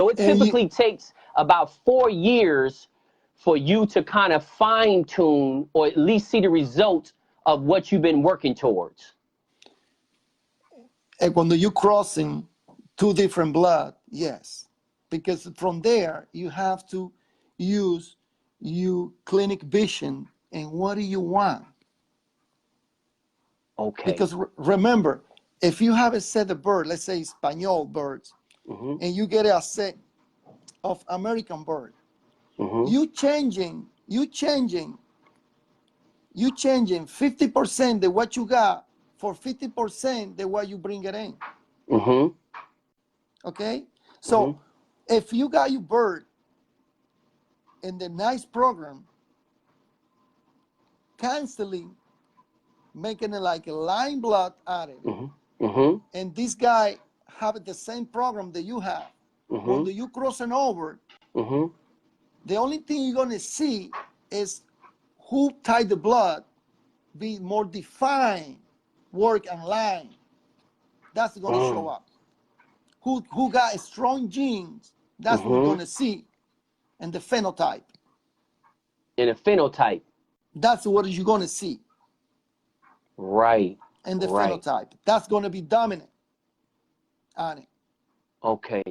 So it typically takes about 4 years for you to kind of fine tune or at least see the results of what you've been working towards. And when you're crossing two different blood, yes. Because from there, you have to use your clinic vision and what do you want? Okay. Because remember, if you have a set of birds, let's say Espanol birds, and you get a set of American bird, you changing 50% of what you got for 50% of what you bring it in. Okay? So if you got your bird in the nice program, canceling, making it like a line blood added, and this guy have the same program that you have, when you crossing over, the only thing you're going to see is who tied the blood be more defined work and line. That's going to show up. Who got strong genes, that's what you're going to see in the phenotype. In a phenotype. That's what you're going to see. Right. In the phenotype. That's going to be dominant on it. Okay.